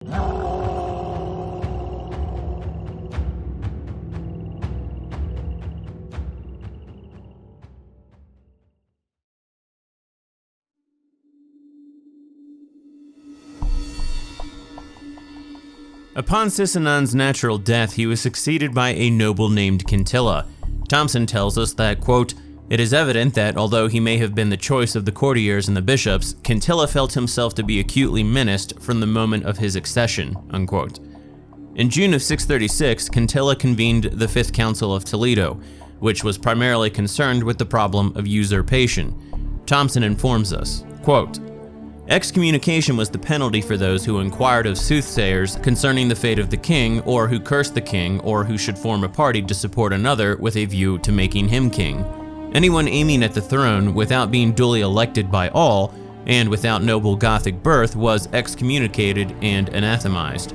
Upon Sisinand's natural death, he was succeeded by a noble named Quintilla. Thompson tells us that, quote, "It is evident that although he may have been the choice of the courtiers and the bishops, Quintilla felt himself to be acutely menaced from the moment of his accession," unquote. In June of 636, Quintilla convened the Fifth Council of Toledo, which was primarily concerned with the problem of usurpation. Thompson informs us, quote, "Excommunication was the penalty for those who inquired of soothsayers concerning the fate of the king, or who cursed the king, or who should form a party to support another with a view to making him king. Anyone aiming at the throne without being duly elected by all, and without noble Gothic birth, was excommunicated and anathemized.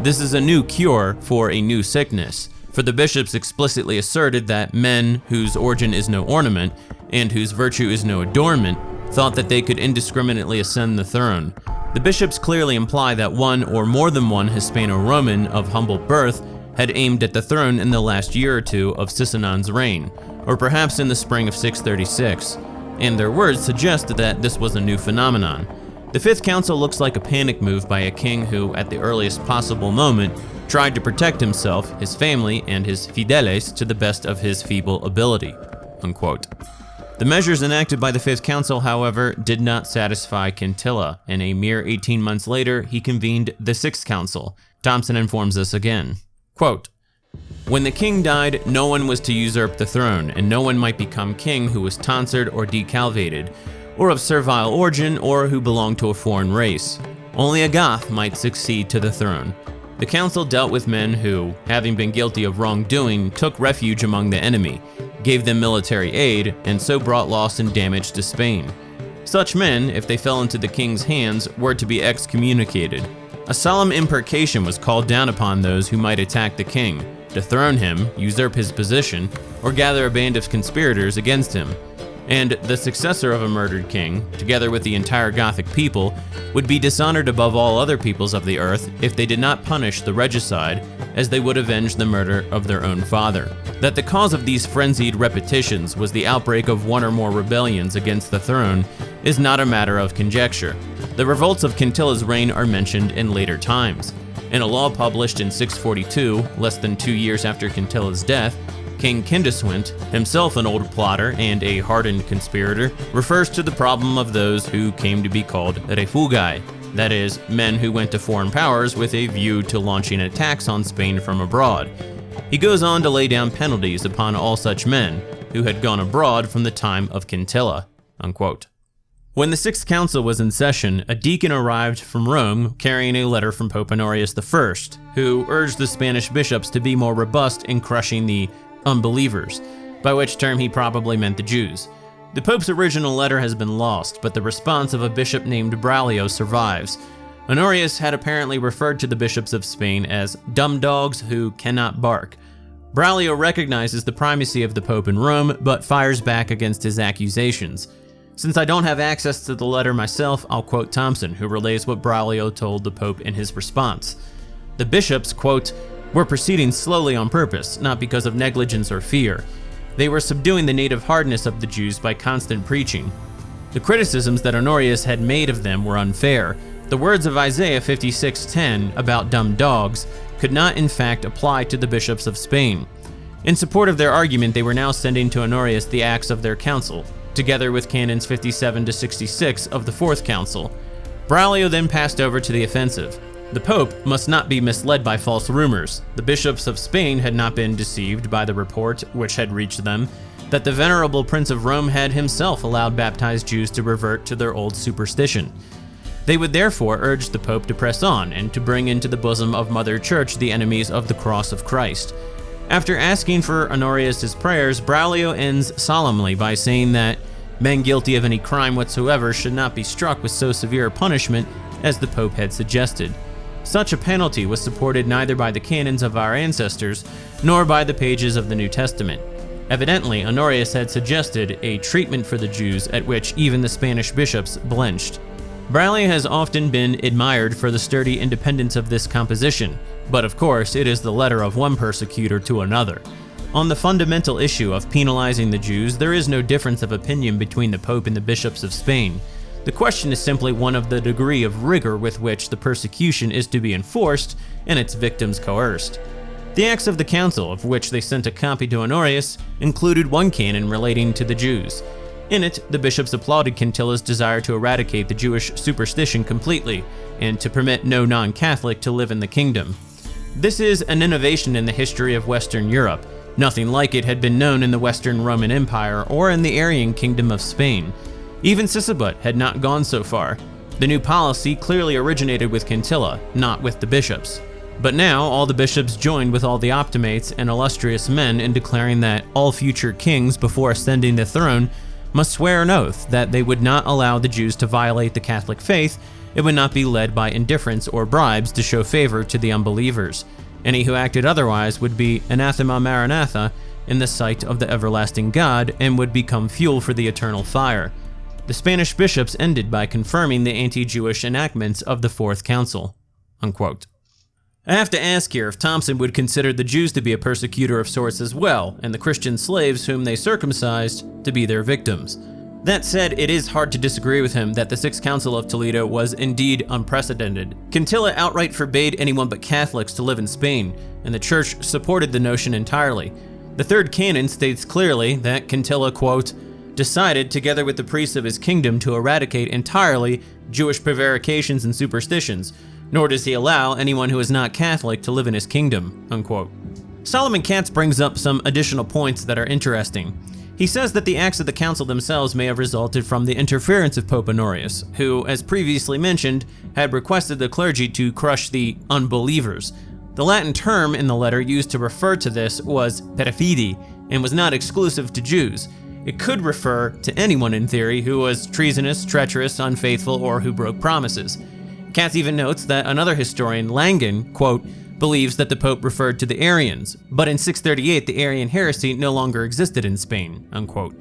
This is a new cure for a new sickness, for the bishops explicitly asserted that men whose origin is no ornament, and whose virtue is no adornment, thought that they could indiscriminately ascend the throne. The bishops clearly imply that one or more than one Hispano-Roman of humble birth had aimed at the throne in the last year or two of Sisinand's reign, or perhaps in the spring of 636, and their words suggest that this was a new phenomenon. The Fifth Council looks like a panic move by a king who, at the earliest possible moment, tried to protect himself, his family, and his fideles to the best of his feeble ability," unquote. The measures enacted by the Fifth Council, however, did not satisfy Quintilla, and a mere 18 months later, he convened the Sixth Council. Thompson informs us again, quote, "When the king died, no one was to usurp the throne, and no one might become king who was tonsured or decalvated, or of servile origin, or who belonged to a foreign race. Only a Goth might succeed to the throne. The council dealt with men who, having been guilty of wrongdoing, took refuge among the enemy, gave them military aid, and so brought loss and damage to Spain. Such men, if they fell into the king's hands, were to be excommunicated. A solemn imprecation was called down upon those who might attack the king, dethrone him, usurp his position, or gather a band of conspirators against him. And the successor of a murdered king, together with the entire Gothic people, would be dishonored above all other peoples of the earth if they did not punish the regicide as they would avenge the murder of their own father. That the cause of these frenzied repetitions was the outbreak of one or more rebellions against the throne is not a matter of conjecture. The revolts of Quintilla's reign are mentioned in later times. In a law published in 642, less than 2 years after Quintilla's death, King Kindiswint, himself an old plotter and a hardened conspirator, refers to the problem of those who came to be called refugi, that is, men who went to foreign powers with a view to launching attacks on Spain from abroad. He goes on to lay down penalties upon all such men who had gone abroad from the time of Quintilla," unquote. When the Sixth Council was in session, a deacon arrived from Rome carrying a letter from Pope Honorius I, who urged the Spanish bishops to be more robust in crushing the unbelievers, by which term he probably meant the Jews. The Pope's original letter has been lost, but the response of a bishop named Braulio survives. Honorius had apparently referred to the bishops of Spain as dumb dogs who cannot bark. Braulio recognizes the primacy of the Pope in Rome, but fires back against his accusations. Since I don't have access to the letter myself, I'll quote Thompson, who relays what Braulio told the Pope in his response. The bishops, quote, "were proceeding slowly on purpose, not because of negligence or fear. They were subduing the native hardness of the Jews by constant preaching. The criticisms that Honorius had made of them were unfair. The words of Isaiah 56:10 about dumb dogs could not in fact apply to the bishops of Spain. In support of their argument, they were now sending to Honorius the acts of their council, together with canons 57 to 66 of the Fourth Council. Braulio then passed over to the offensive. The Pope must not be misled by false rumors. The bishops of Spain had not been deceived by the report, which had reached them, that the venerable Prince of Rome had himself allowed baptized Jews to revert to their old superstition. They would therefore urge the Pope to press on and to bring into the bosom of Mother Church the enemies of the cross of Christ. After asking for Honorius' prayers, Braulio ends solemnly by saying that men guilty of any crime whatsoever should not be struck with so severe a punishment as the Pope had suggested. Such a penalty was supported neither by the canons of our ancestors nor by the pages of the New Testament. Evidently, Honorius had suggested a treatment for the Jews at which even the Spanish bishops blenched. Braley has often been admired for the sturdy independence of this composition, but of course it is the letter of one persecutor to another. On the fundamental issue of penalizing the Jews, there is no difference of opinion between the Pope and the bishops of Spain. The question is simply one of the degree of rigor with which the persecution is to be enforced and its victims coerced. The Acts of the Council, of which they sent a copy to Honorius, included one canon relating to the Jews. In it, the bishops applauded Quintilla's desire to eradicate the Jewish superstition completely, and to permit no non-Catholic to live in the kingdom. This is an innovation in the history of Western Europe. Nothing like it had been known in the Western Roman Empire or in the Arian Kingdom of Spain. Even Sigebut had not gone so far. The new policy clearly originated with Quintilla, not with the bishops. But now, all the bishops joined with all the optimates and illustrious men in declaring that all future kings, before ascending the throne, must swear an oath that they would not allow the Jews to violate the Catholic faith. It would not be led by indifference or bribes to show favor to the unbelievers. Any who acted otherwise would be anathema maranatha in the sight of the everlasting God and would become fuel for the eternal fire. The Spanish bishops ended by confirming the anti-Jewish enactments of the Fourth Council." Unquote. I have to ask here if Thompson would consider the Jews to be a persecutor of sorts as well, and the Christian slaves whom they circumcised to be their victims. That said, it is hard to disagree with him that the Sixth Council of Toledo was indeed unprecedented. Quintilla outright forbade anyone but Catholics to live in Spain, and the Church supported the notion entirely. The third canon states clearly that Quintilla, quote, decided, together with the priests of his kingdom, to eradicate entirely Jewish prevarications and superstitions, nor does he allow anyone who is not Catholic to live in his kingdom, unquote. Solomon Katz brings up some additional points that are interesting. He says that the acts of the council themselves may have resulted from the interference of Pope Honorius, who, as previously mentioned, had requested the clergy to crush the unbelievers. The Latin term in the letter used to refer to this was perfidi, and was not exclusive to Jews. It could refer to anyone in theory who was treasonous, treacherous, unfaithful, or who broke promises. Katz even notes that another historian, Langen, quote, believes that the Pope referred to the Arians, but in 638 the Arian heresy no longer existed in Spain, unquote.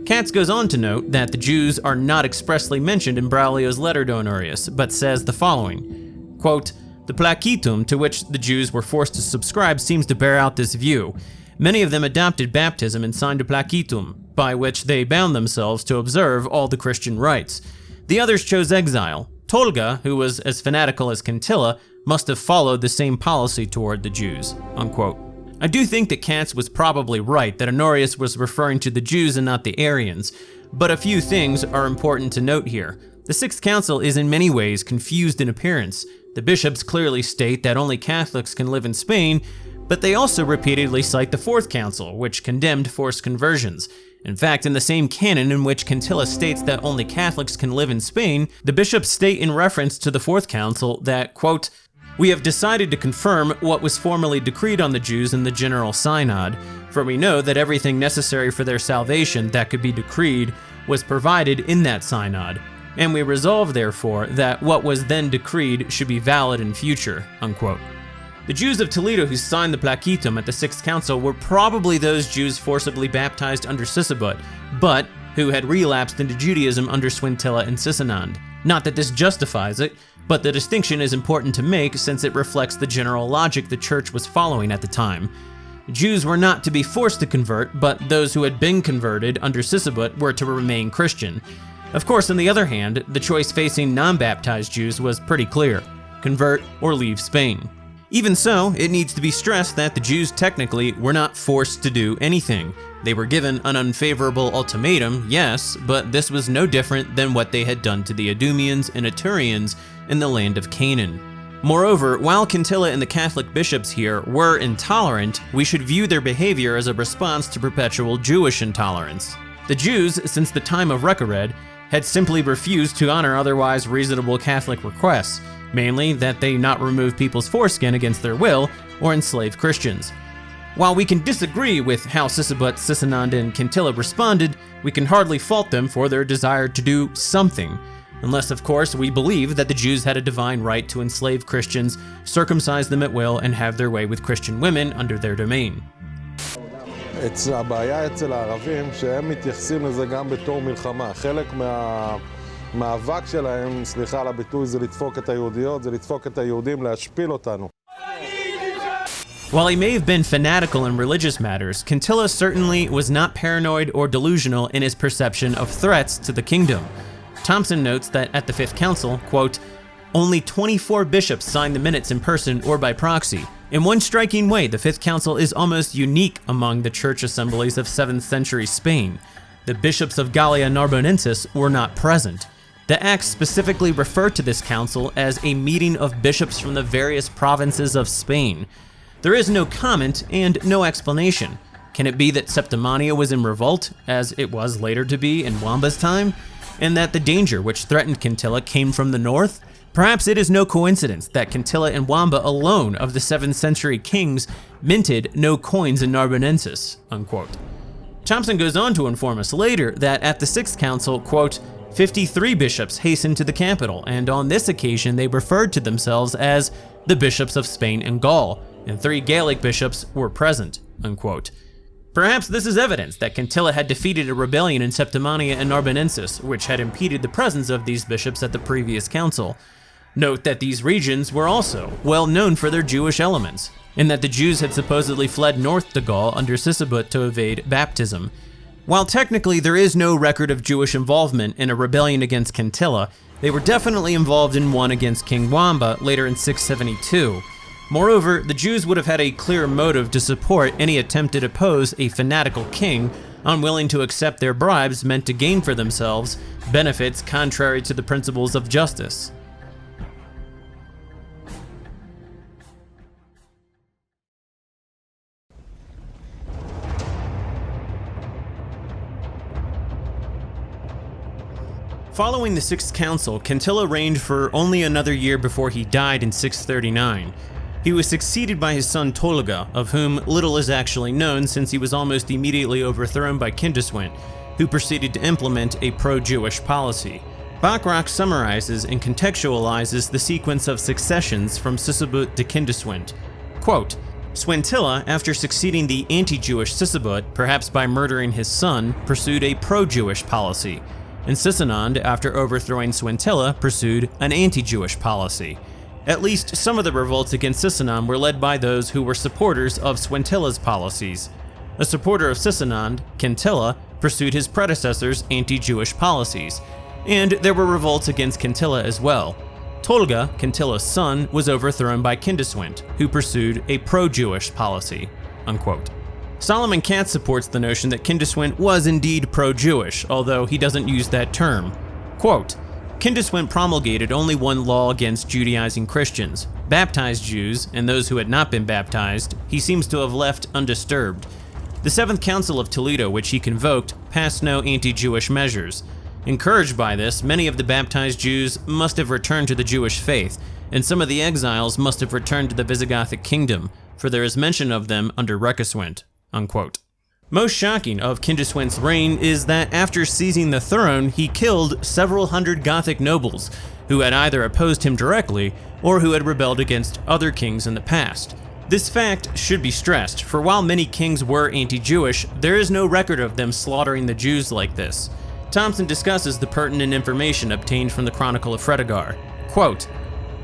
Katz goes on to note that the Jews are not expressly mentioned in Braulio's letter to Honorius, but says the following, quote, the placitum to which the Jews were forced to subscribe seems to bear out this view. Many of them adopted baptism and signed a placitum, by which they bound themselves to observe all the Christian rites. The others chose exile. Tolga, who was as fanatical as Quintilla, must have followed the same policy toward the Jews, unquote. I do think that Katz was probably right that Honorius was referring to the Jews and not the Arians, but a few things are important to note here. The Sixth Council is in many ways confused in appearance. The bishops clearly state that only Catholics can live in Spain, but they also repeatedly cite the Fourth Council, which condemned forced conversions. In fact, in the same canon in which Quintilla states that only Catholics can live in Spain, the bishops state in reference to the Fourth Council that, quote, we have decided to confirm what was formerly decreed on the Jews in the General Synod, for we know that everything necessary for their salvation that could be decreed was provided in that synod, and we resolve therefore that what was then decreed should be valid in future, unquote. The Jews of Toledo who signed the placitum at the Sixth Council were probably those Jews forcibly baptized under Sigebut, but who had relapsed into Judaism under Swintilla and Sisinand. Not that this justifies it, but the distinction is important to make since it reflects the general logic the church was following at the time. Jews were not to be forced to convert, but those who had been converted under Sigebut were to remain Christian. Of course, on the other hand, the choice facing non-baptized Jews was pretty clear: convert or leave Spain. Even so, it needs to be stressed that the Jews technically were not forced to do anything. They were given an unfavorable ultimatum, yes, but this was no different than what they had done to the Idumeans and Iturians in the land of Canaan. Moreover, while Quintilla and the Catholic bishops here were intolerant, we should view their behavior as a response to perpetual Jewish intolerance. The Jews, since the time of Recared, had simply refused to honor otherwise reasonable Catholic requests, mainly that they not remove people's foreskin against their will or enslave Christians. While we can disagree with how Sigebut, Sisinand, and Quintilla responded, we can hardly fault them for their desire to do something, unless of course we believe that the Jews had a divine right to enslave Christians, circumcise them at will, and have their way with Christian women under their domain. הבעיה אצל הערבים שהם מתייחסים לזה גם בתור מלחמה. חלק המאבק שלהם, סליחה על הביטוי, זה לדפוק את היהודיות, זה לדפוק את היהודים, להשפיל אותנו. While he may have been fanatical in religious matters, Quintilla certainly was not paranoid or delusional in his perception of threats to the kingdom. Thompson notes that at the Fifth Council, quote, only 24 bishops signed the minutes in person or by proxy. In one striking way, the Fifth Council is almost unique among the church assemblies of 7th century Spain. The bishops of Gallia Narbonensis were not present. The acts specifically refer to this council as a meeting of bishops from the various provinces of Spain. There is no comment and no explanation. Can it be that Septimania was in revolt, as it was later to be in Wamba's time, and that the danger which threatened Quintilla came from the north? Perhaps it is no coincidence that Quintilla and Wamba alone of the 7th century kings minted no coins in Narbonensis, unquote. Thompson goes on to inform us later that at the Sixth Council, quote, 53 bishops hastened to the capital, and on this occasion they referred to themselves as the bishops of Spain and Gaul, and 3 Gaelic bishops were present, unquote. Perhaps this is evidence that Quintilla had defeated a rebellion in Septimania and Narbonensis, which had impeded the presence of these bishops at the previous council. Note that these regions were also well known for their Jewish elements, and that the Jews had supposedly fled north to Gaul under Sigebut to evade baptism. While technically there is no record of Jewish involvement in a rebellion against Quintilla, they were definitely involved in one against King Wamba later in 672. Moreover, the Jews would have had a clear motive to support any attempt to oppose a fanatical king, unwilling to accept their bribes meant to gain for themselves benefits contrary to the principles of justice. Following the Sixth Council, Quintilla reigned for only another year before he died in 639. He was succeeded by his son Tolga, of whom little is actually known since he was almost immediately overthrown by Kindiswint, who proceeded to implement a pro-Jewish policy. Bachrach summarizes and contextualizes the sequence of successions from Sigebut to Kindiswint. Quote, Swintilla, after succeeding the anti-Jewish Sigebut, perhaps by murdering his son, pursued a pro-Jewish policy, and Sisinand, after overthrowing Swintilla, pursued an anti-Jewish policy. At least some of the revolts against Sisinand were led by those who were supporters of Swintilla's policies. A supporter of Sisinand, Quintilla, pursued his predecessor's anti-Jewish policies, and there were revolts against Quintilla as well. Tolga, Quintilla's son, was overthrown by Kindiswint, who pursued a pro-Jewish policy, unquote. Solomon Katz supports the notion that Kindiswint was indeed pro-Jewish, although he doesn't use that term. Quote, Kindiswint promulgated only one law against Judaizing Christians. Baptized Jews, and those who had not been baptized, he seems to have left undisturbed. The Seventh Council of Toledo, which he convoked, passed no anti-Jewish measures. Encouraged by this, many of the baptized Jews must have returned to the Jewish faith, and some of the exiles must have returned to the Visigothic kingdom, for there is mention of them under Requeswint, unquote. Most shocking of Kindiswint's reign is that after seizing the throne, he killed several hundred Gothic nobles who had either opposed him directly or who had rebelled against other kings in the past. This fact should be stressed, for while many kings were anti-Jewish, there is no record of them slaughtering the Jews like this. Thompson discusses the pertinent information obtained from the Chronicle of Fredegar. Quote,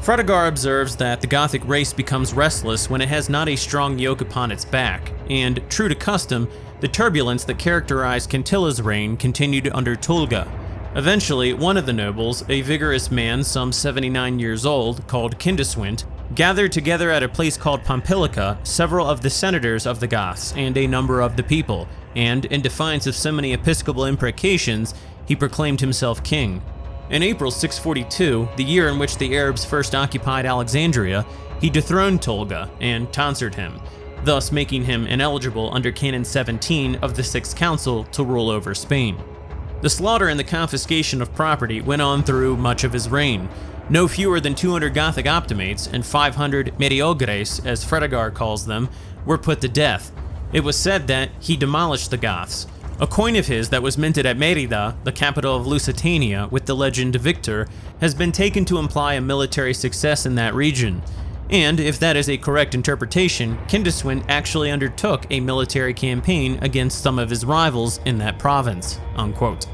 Fredegar observes that the Gothic race becomes restless when it has not a strong yoke upon its back, and, true to custom, the turbulence that characterized Quintilla's reign continued under Tolga. Eventually, one of the nobles, a vigorous man some 79 years old, called Kindiswint, gathered together at a place called Pompilica several of the senators of the Goths and a number of the people, and, in defiance of so many episcopal imprecations, he proclaimed himself king. In April 642, the year in which the Arabs first occupied Alexandria, he dethroned Tolga and tonsured him, thus making him ineligible under Canon 17 of the Sixth Council to rule over Spain. The slaughter and the confiscation of property went on through much of his reign. No fewer than 200 Gothic optimates and 500 mediogres, as Fredegar calls them, were put to death. It was said that he demolished the Goths. A coin of his that was minted at Merida, the capital of Lusitania, with the legend Victor, has been taken to imply a military success in that region. And, if that is a correct interpretation, Kindiswint actually undertook a military campaign against some of his rivals in that province, unquote.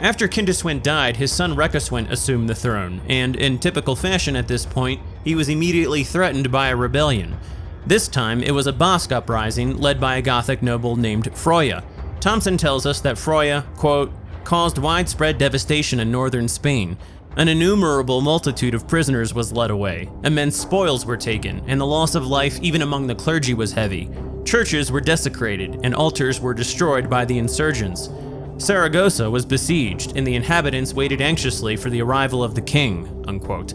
After Kindiswent died, his son Rekkaswent assumed the throne, and in typical fashion at this point, he was immediately threatened by a rebellion. This time, it was a Basque uprising led by a Gothic noble named Froya. Thompson tells us that Froya, quote, caused widespread devastation in northern Spain. An innumerable multitude of prisoners was led away, immense spoils were taken, and the loss of life even among the clergy was heavy. Churches were desecrated, and altars were destroyed by the insurgents. Saragossa was besieged, and the inhabitants waited anxiously for the arrival of the king, unquote.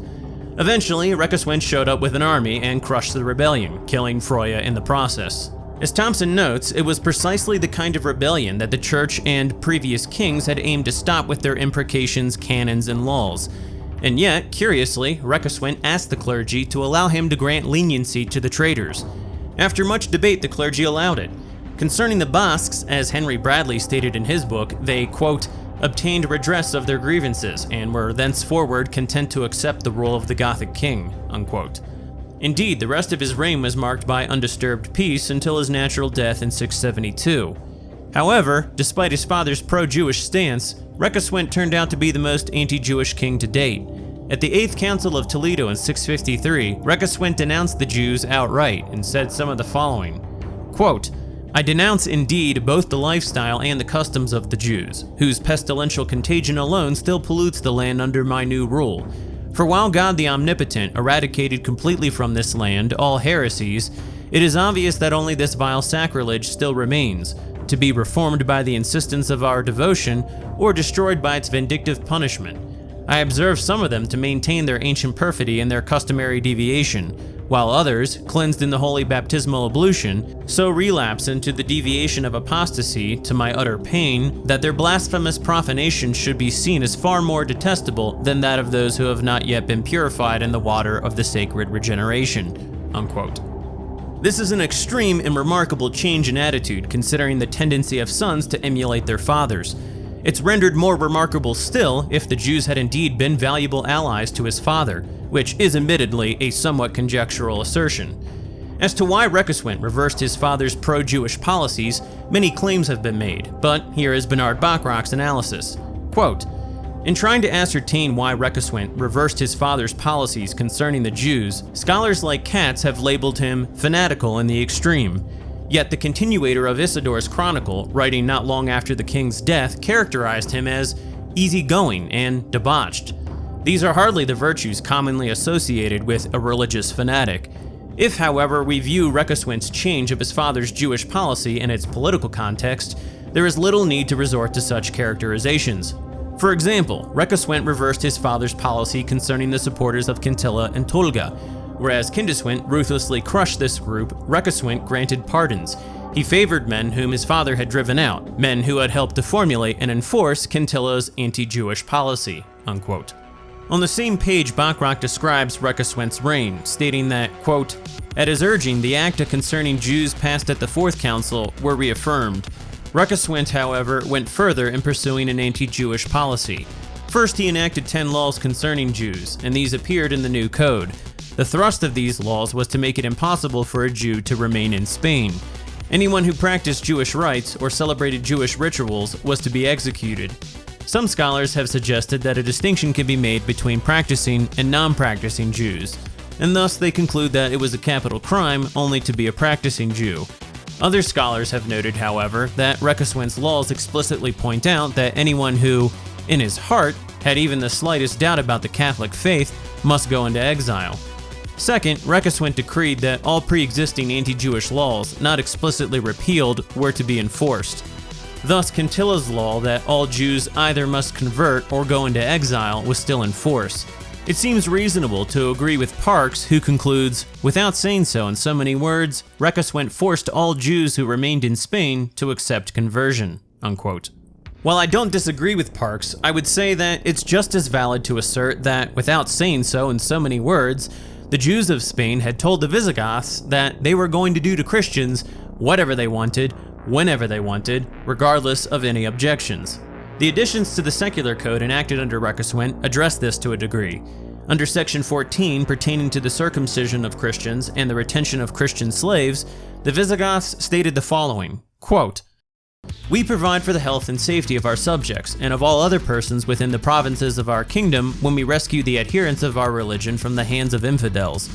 Eventually, Rekkaswent showed up with an army and crushed the rebellion, killing Froya in the process. As Thompson notes, it was precisely the kind of rebellion that the church and previous kings had aimed to stop with their imprecations, canons, and laws. And yet, curiously, Rekkaswent asked the clergy to allow him to grant leniency to the traitors. After much debate, the clergy allowed it. Concerning the Basques, as Henry Bradley stated in his book, they, quote, obtained redress of their grievances and were thenceforward content to accept the rule of the Gothic king, unquote. Indeed, the rest of his reign was marked by undisturbed peace until his natural death in 672. However, despite his father's pro-Jewish stance, Rekkaswent turned out to be the most anti-Jewish king to date. At the 8th Council of Toledo in 653, Rekkaswent denounced the Jews outright and said some of the following, quote, I denounce indeed both the lifestyle and the customs of the Jews, whose pestilential contagion alone still pollutes the land under my new rule. For while God the Omnipotent eradicated completely from this land all heresies, it is obvious that only this vile sacrilege still remains, to be reformed by the insistence of our devotion or destroyed by its vindictive punishment. I observe some of them to maintain their ancient perfidy and their customary deviation, while others, cleansed in the holy baptismal ablution, so relapse into the deviation of apostasy to my utter pain that their blasphemous profanation should be seen as far more detestable than that of those who have not yet been purified in the water of the sacred regeneration, unquote. This is an extreme and remarkable change in attitude considering the tendency of sons to emulate their fathers. It's rendered more remarkable still if the Jews had indeed been valuable allies to his father, which is admittedly a somewhat conjectural assertion. As to why Rekkaswent reversed his father's pro-Jewish policies, many claims have been made, but here is Bernard Bachrach's analysis. Quote, in trying to ascertain why Rekkaswent reversed his father's policies concerning the Jews, scholars like Katz have labeled him fanatical in the extreme. Yet the continuator of Isidore's chronicle, writing not long after the king's death, characterized him as easygoing and debauched. These are hardly the virtues commonly associated with a religious fanatic. If, however, we view Rekkaswent's change of his father's Jewish policy in its political context, there is little need to resort to such characterizations. For example, Rekkaswent reversed his father's policy concerning the supporters of Quintilla and Tolga. Whereas Kindiswent ruthlessly crushed this group, Rekkaswent granted pardons. He favored men whom his father had driven out, men who had helped to formulate and enforce Quintilla's anti-Jewish policy, unquote. On the same page, Bachrach describes Rekkaswent's reign, stating that, quote, at his urging, the acta concerning Jews passed at the 4th Council were reaffirmed. Rekkaswent, however, went further in pursuing an anti-Jewish policy. First, he enacted 10 laws concerning Jews, and these appeared in the new code. The thrust of these laws was to make it impossible for a Jew to remain in Spain. Anyone who practiced Jewish rites or celebrated Jewish rituals was to be executed. Some scholars have suggested that a distinction can be made between practicing and non-practicing Jews, and thus they conclude that it was a capital crime only to be a practicing Jew. Other scholars have noted, however, that Rekkaswent's laws explicitly point out that anyone who, in his heart, had even the slightest doubt about the Catholic faith must go into exile. Second, Rekkaswent decreed that all pre-existing anti-Jewish laws, not explicitly repealed, were to be enforced. Thus, Quintilla's law that all Jews either must convert or go into exile was still in force. It seems reasonable to agree with Parks, who concludes, without saying so in so many words, Rekkaswent forced all Jews who remained in Spain to accept conversion, unquote. While I don't disagree with Parks, I would say that it's just as valid to assert that, without saying so in so many words, the Jews of Spain had told the Visigoths that they were going to do to Christians whatever they wanted, whenever they wanted, regardless of any objections. The additions to the secular code enacted under Rekkaswent address this to a degree. Under Section 14, pertaining to the circumcision of Christians and the retention of Christian slaves, the Visigoths stated the following, quote, We provide for the health and safety of our subjects and of all other persons within the provinces of our kingdom when we rescue the adherents of our religion from the hands of infidels.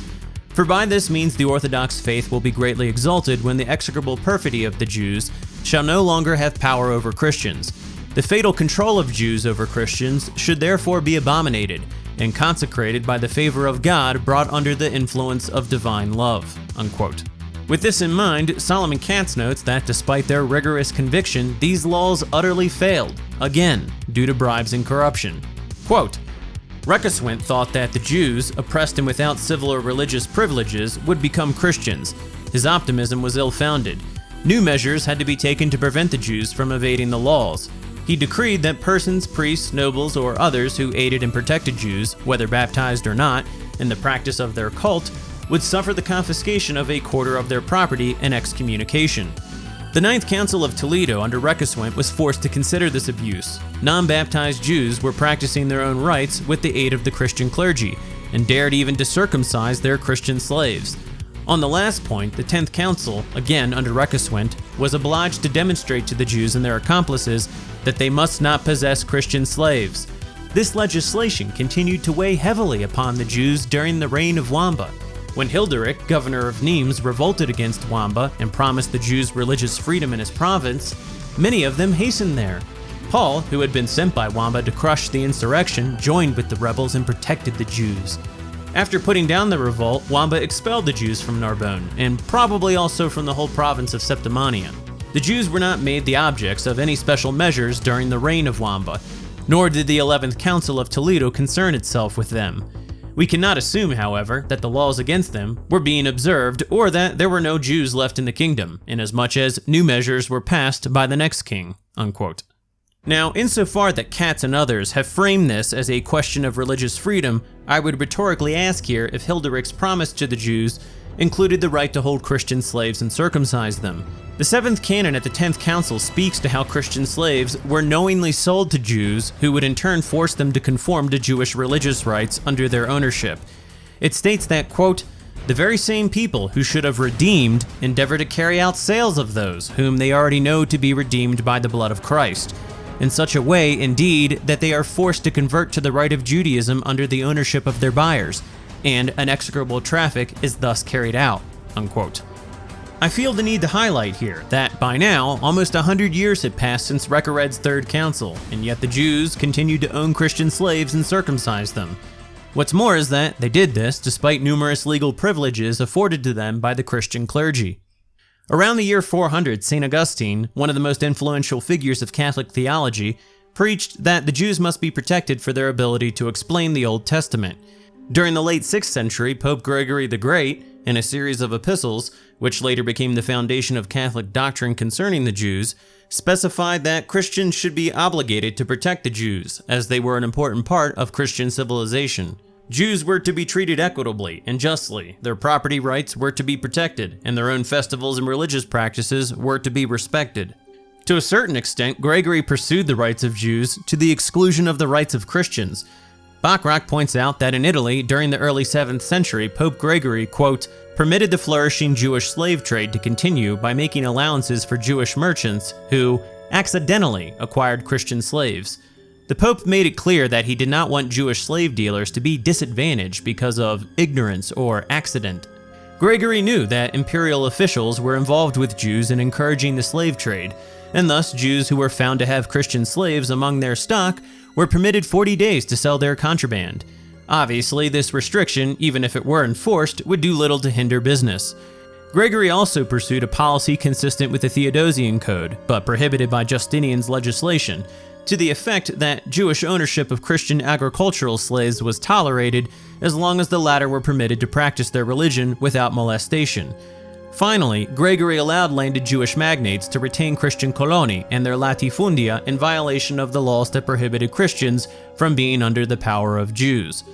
For by this means the Orthodox faith will be greatly exalted when the execrable perfidy of the Jews shall no longer have power over Christians. The fatal control of Jews over Christians should therefore be abominated and consecrated by the favor of God brought under the influence of divine love." Unquote. With this in mind, Solomon Katz notes that despite their rigorous conviction, these laws utterly failed, again, due to bribes and corruption. Quote, "Reckeswint thought that the Jews, oppressed and without civil or religious privileges, would become Christians. His optimism was ill-founded. New measures had to be taken to prevent the Jews from evading the laws. He decreed that persons, priests, nobles, or others who aided and protected Jews, whether baptized or not, in the practice of their cult, would suffer the confiscation of a quarter of their property and excommunication. The Ninth Council of Toledo under Reckeswint was forced to consider this abuse. Non-baptized Jews were practicing their own rites with the aid of the Christian clergy, and dared even to circumcise their Christian slaves. On the last point, the 10th Council, again under Reckeswint, was obliged to demonstrate to the Jews and their accomplices that they must not possess Christian slaves. This legislation continued to weigh heavily upon the Jews during the reign of Wamba. When Hilderic, governor of Nimes, revolted against Wamba and promised the Jews religious freedom in his province, many of them hastened there. Paul, who had been sent by Wamba to crush the insurrection, joined with the rebels and protected the Jews. After putting down the revolt, Wamba expelled the Jews from Narbonne, and probably also from the whole province of Septimania. The Jews were not made the objects of any special measures during the reign of Wamba, nor did the 11th Council of Toledo concern itself with them. We cannot assume, however, that the laws against them were being observed or that there were no Jews left in the kingdom, inasmuch as new measures were passed by the next king." Unquote. Now, insofar that Katz and others have framed this as a question of religious freedom, I would rhetorically ask here if Hilderic's promise to the Jews included the right to hold Christian slaves and circumcise them. The 7th canon at the 10th Council speaks to how Christian slaves were knowingly sold to Jews who would in turn force them to conform to Jewish religious rites under their ownership. It states that, quote, "The very same people who should have redeemed endeavor to carry out sales of those whom they already know to be redeemed by the blood of Christ, in such a way, indeed, that they are forced to convert to the rite of Judaism under the ownership of their buyers, and an execrable traffic is thus carried out." Unquote. I feel the need to highlight here that by now, almost 100 years had passed since Recared's Third Council, and yet the Jews continued to own Christian slaves and circumcise them. What's more is that they did this despite numerous legal privileges afforded to them by the Christian clergy. Around the year 400, St. Augustine, one of the most influential figures of Catholic theology, preached that the Jews must be protected for their ability to explain the Old Testament. During the late 6th century, Pope Gregory the Great, in a series of epistles, which later became the foundation of Catholic doctrine concerning the Jews, specified that Christians should be obligated to protect the Jews, as they were an important part of Christian civilization. Jews were to be treated equitably and justly, their property rights were to be protected, and their own festivals and religious practices were to be respected. To a certain extent, Gregory pursued the rights of Jews to the exclusion of the rights of Christians. Bachrach points out that in Italy, during the early 7th century, Pope Gregory, quote, "permitted the flourishing Jewish slave trade to continue by making allowances for Jewish merchants who, accidentally, acquired Christian slaves. The Pope made it clear that he did not want Jewish slave dealers to be disadvantaged because of ignorance or accident." Gregory knew that imperial officials were involved with Jews in encouraging the slave trade, and thus Jews who were found to have Christian slaves among their stock were permitted 40 days to sell their contraband. Obviously, this restriction, even if it were enforced, would do little to hinder business. Gregory also pursued a policy consistent with the Theodosian Code, but prohibited by Justinian's legislation, to the effect that Jewish ownership of Christian agricultural slaves was tolerated as long as the latter were permitted to practice their religion without molestation. Finally, Gregory allowed landed Jewish magnates to retain Christian coloni and their latifundia in violation of the laws that prohibited Christians from being under the power of Jews.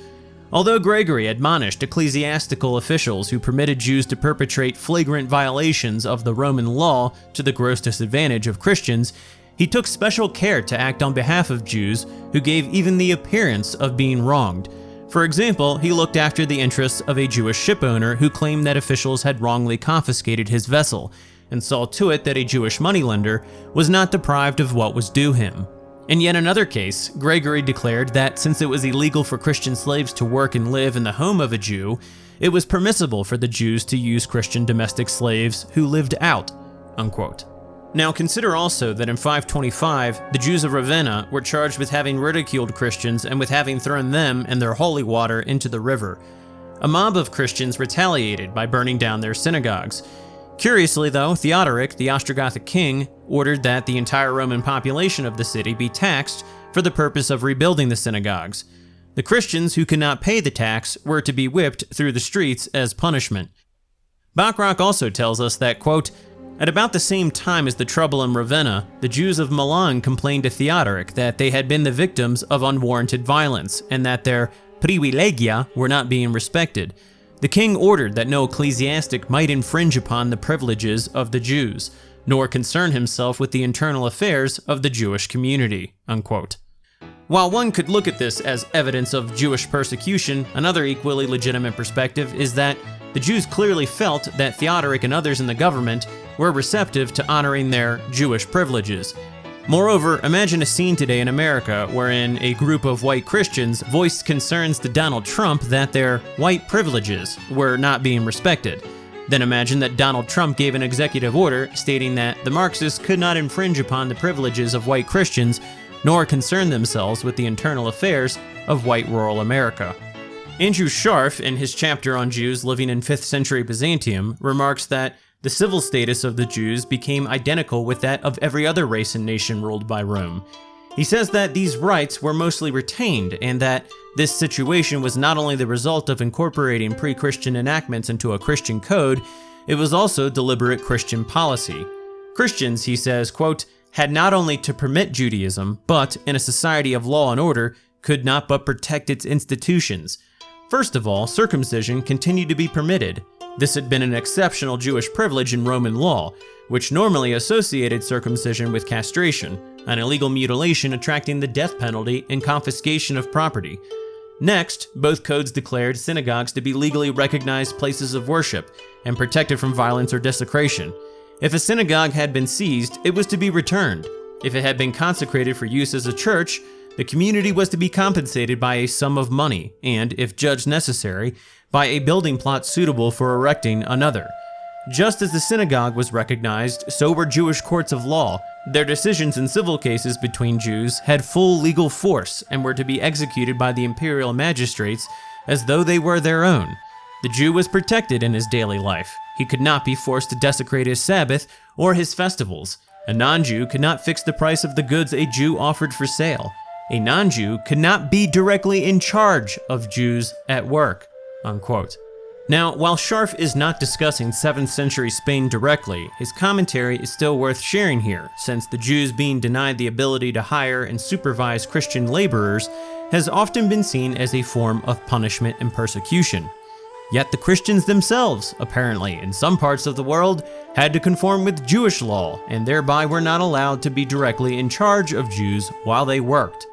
Although Gregory admonished ecclesiastical officials who permitted Jews to perpetrate flagrant violations of the Roman law to the gross disadvantage of Christians, he took special care to act on behalf of Jews who gave even the appearance of being wronged. For example, he looked after the interests of a Jewish shipowner who claimed that officials had wrongly confiscated his vessel, and saw to it that a Jewish moneylender was not deprived of what was due him. In yet another case, Gregory declared that since it was illegal for Christian slaves to work and live in the home of a Jew, it was permissible for the Jews to use Christian domestic slaves who lived out, unquote. Now consider also that in 525, the Jews of Ravenna were charged with having ridiculed Christians and with having thrown them and their holy water into the river. A mob of Christians retaliated by burning down their synagogues. Curiously though, Theodoric, the Ostrogothic king, ordered that the entire Roman population of the city be taxed for the purpose of rebuilding the synagogues. The Christians who could not pay the tax were to be whipped through the streets as punishment. Bachrach also tells us that, quote, at about the same time as the trouble in Ravenna, the Jews of Milan complained to Theodoric that they had been the victims of unwarranted violence and that their privilegia were not being respected. The king ordered that no ecclesiastic might infringe upon the privileges of the Jews, nor concern himself with the internal affairs of the Jewish community, unquote. While one could look at this as evidence of Jewish persecution, another equally legitimate perspective is that the Jews clearly felt that Theodoric and others in the government were receptive to honoring their Jewish privileges. Moreover, imagine a scene today in America wherein a group of white Christians voiced concerns to Donald Trump that their white privileges were not being respected. Then imagine that Donald Trump gave an executive order stating that the Marxists could not infringe upon the privileges of white Christians nor concern themselves with the internal affairs of white rural America. Andrew Scharf, in his chapter on Jews living in 5th century Byzantium, remarks that the civil status of the Jews became identical with that of every other race and nation ruled by Rome. He says that these rights were mostly retained and that this situation was not only the result of incorporating pre-Christian enactments into a Christian code, it was also deliberate Christian policy. Christians, he says, quote, had not only to permit Judaism, but, in a society of law and order, could not but protect its institutions. First of all, circumcision continued to be permitted. This had been an exceptional Jewish privilege in Roman law, which normally associated circumcision with castration, an illegal mutilation attracting the death penalty and confiscation of property. Next, both codes declared synagogues to be legally recognized places of worship and protected from violence or desecration. If a synagogue had been seized, it was to be returned. If it had been consecrated for use as a church, the community was to be compensated by a sum of money and, if judged necessary, by a building plot suitable for erecting another. Just as the synagogue was recognized, so were Jewish courts of law. Their decisions in civil cases between Jews had full legal force and were to be executed by the imperial magistrates as though they were their own. The Jew was protected in his daily life. He could not be forced to desecrate his Sabbath or his festivals. A non-Jew could not fix the price of the goods a Jew offered for sale. A non-Jew could not be directly in charge of Jews at work, unquote. Now, while Scharf is not discussing 7th century Spain directly, his commentary is still worth sharing here, since the Jews being denied the ability to hire and supervise Christian laborers has often been seen as a form of punishment and persecution. Yet the Christians themselves, apparently, in some parts of the world, had to conform with Jewish law, and thereby were not allowed to be directly in charge of Jews while they worked.